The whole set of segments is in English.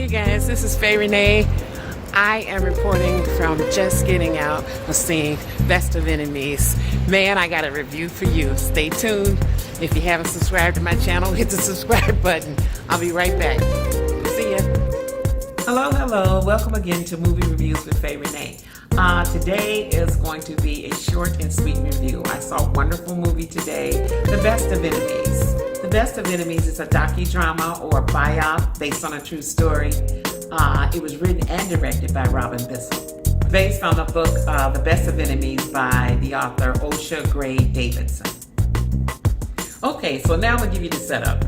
Hey guys, this is Faye Renee. I am reporting from just getting out of seeing Best of Enemies. Man, I got a review for you. Stay tuned. If you haven't subscribed to my channel, hit the subscribe button. I'll be right back. See ya. Hello. Welcome again to Movie Reviews with Faye Renee. Today is going to be a short and sweet review. I saw a wonderful movie today, The Best of Enemies. The Best of Enemies is a docudrama or a biop based on a true story. It was written and directed by Bissell, based on the book The Best of Enemies by the author Osha Gray Davidson. Okay, so now I'm going to give you the setup.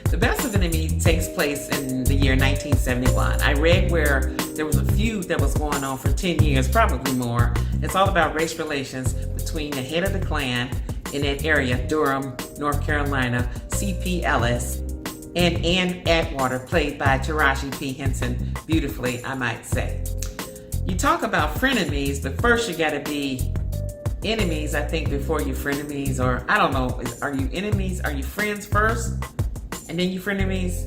The Best of Enemies takes place in the year 1971. I read where there was a feud that was going on for 10 years, probably more. It's all about race relations between the head of the Klan in that area, Durham, North Carolina, C.P. Ellis, and Anne Atwater, played by tarajiPHenson, beautifully, I might say. You talk about frenemies, but first you gotta be enemies, I think, before you frenemies, or I don't know, are you enemies? Are you friends first, and then you frenemies?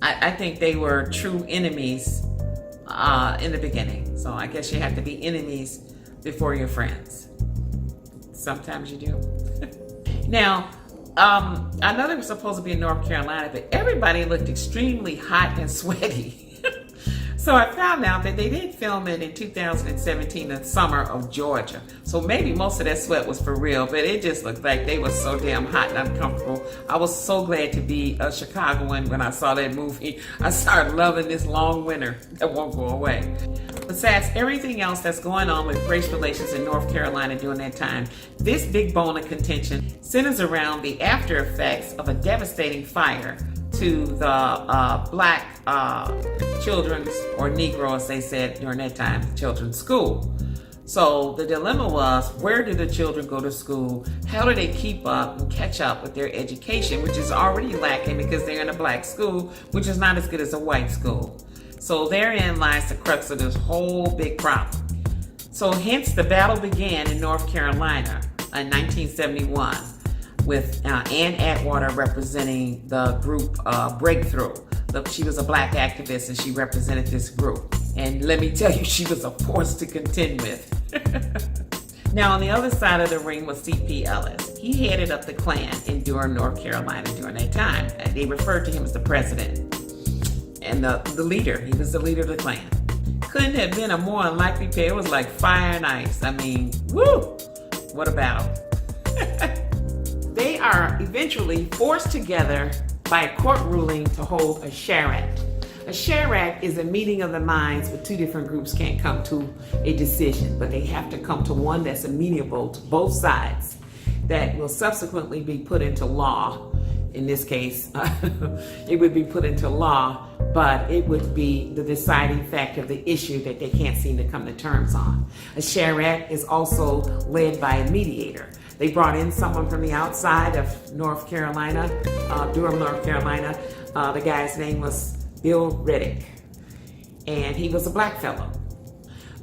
I think they were true enemies in the beginning, so I guess you have to be enemies before you're friends. Sometimes you do. Now, I know they were supposed to be in North Carolina, but everybody looked extremely hot and sweaty. So I found out that they did film it in 2017, the summer of Georgia. So maybe most of that sweat was for real, but it just looked like they were so damn hot and uncomfortable. I was so glad to be a Chicagoan when I saw that movie. I started loving this long winter that won't go away. Besides everything else that's going on with race relations in North Carolina during that time, this big bone of contention centers around the after effects of a devastating fire to the black children's, or Negro as they said during that time, children's school. So the dilemma was, where do the children go to school? How do they keep up and catch up with their education, which is already lacking because they're in a black school, which is not as good as a white school. So therein lies the crux of this whole big problem. So hence the battle began in North Carolina in 1971 with Anne Atwater representing the group Breakthrough. She was a black activist and she represented this group. And let me tell you, she was a force to contend with. Now on the other side of the ring was C.P. Ellis. He headed up the Klan in Durham, North Carolina during that time. And they referred to him as the president and the leader. He was the leader of the Klan. Couldn't have been a more unlikely pair. It was like fire and ice. I mean, woo! What a battle. They are eventually forced together by a court ruling to hold a charrette. A charrette is a meeting of the minds where two different groups can't come to a decision, but they have to come to one that's amenable to both sides, that will subsequently be put into law. In this case, it would be put into law, but it would be the deciding factor of the issue that they can't seem to come to terms on. A charrette is also led by a mediator. They brought in someone from the outside of North Carolina, Durham, North Carolina. The guy's name was Bill Riddick, and he was a black fellow.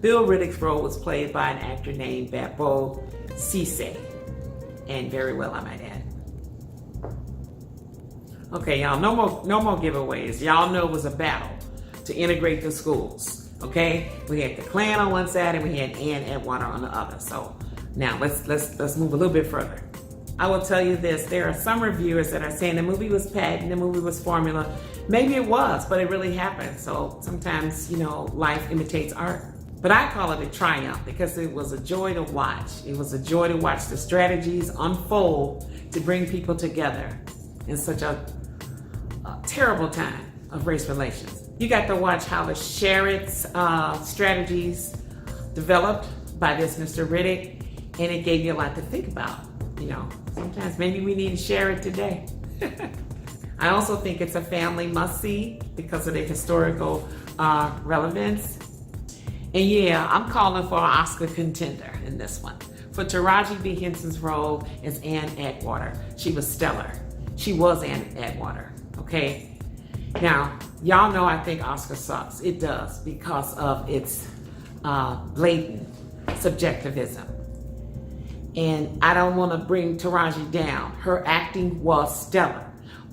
Bill Riddick's role was played by an actor named Babo Cisse, and very well, I might add. Okay, y'all, no more giveaways. Y'all know it was a battle to integrate the schools. Okay, we had the Klan on one side and we had Anne Atwater on the other. So now let's move a little bit further. I will tell you this: there are some reviewers that are saying the movie was patent, the movie was formula. Maybe it was, but it really happened. So sometimes, you know, life imitates art. But I call it a triumph because it was a joy to watch. It was a joy to watch the strategies unfold to bring people together in such a terrible time of race relations. You got to watch how the charrette's strategies developed by this Mr. Riddick, and it gave you a lot to think about. You know, sometimes maybe we need a charrette today. I also think it's a family must-see because of the historical relevance. And yeah, I'm calling for an Oscar contender in this one. For tarajiPHenson's role as Anne Atwater. She was stellar. She was Anne Atwater, okay? Now, y'all know I think Oscar sucks. It does because of its blatant subjectivism. And I don't want to bring Taraji down. Her acting was stellar.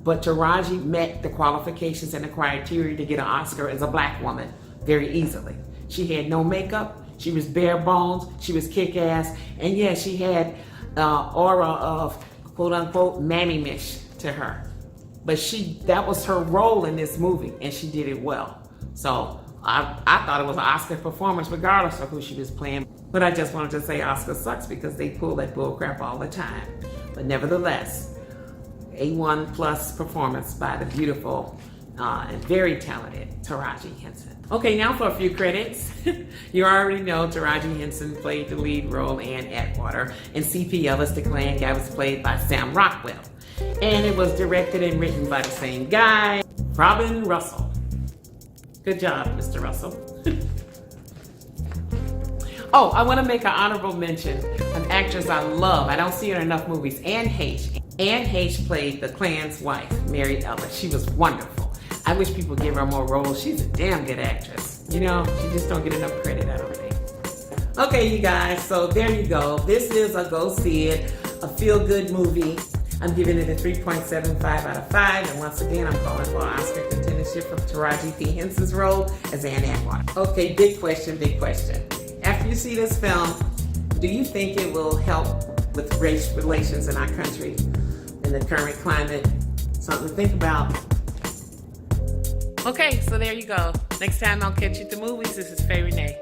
but Taraji met the qualifications and the criteria to get an Oscar as a black woman very easily. She had no makeup, she was bare bones, she was kick-ass, and yeah, she had aura of quote-unquote mammy-mish to her. But that was her role in this movie, and she did it well. So I thought it was an Oscar performance regardless of who she was playing. But I just wanted to say Oscar sucks because they pull that bull crap all the time. But nevertheless, A1 plus performance by the beautiful and very talented tarajiPHenson. Okay, now for a few credits. You already know tarajiPHenson played the lead role in Atwater, and C.P. Ellis, the Klan guy, was played by Sam Rockwell. And it was directed and written by the same guy, Robin Russell. Good job, Mr. Russell. Oh, I want to make an honorable mention, an actress I love. I don't see her in enough movies, Anneheche. Anneheche played the Klan's wife, Mary Ellis. She was wonderful. I wish people give her more roles. She's a damn good actress. You know, she just don't get enough credit, I don't think. Okay, you guys, so there you go. This is a go see it, a feel-good movie. I'm giving it a 3.75 out of 5. And once again, I'm calling for an Oscar contendership for tarajiPHenson's role as Anne Atwater. Okay, big question, big question. After you see this film, do you think it will help with race relations in our country in the current climate? Something to think about. Okay, so there you go. Next time I'll catch you at the movies. This is Faye Renee.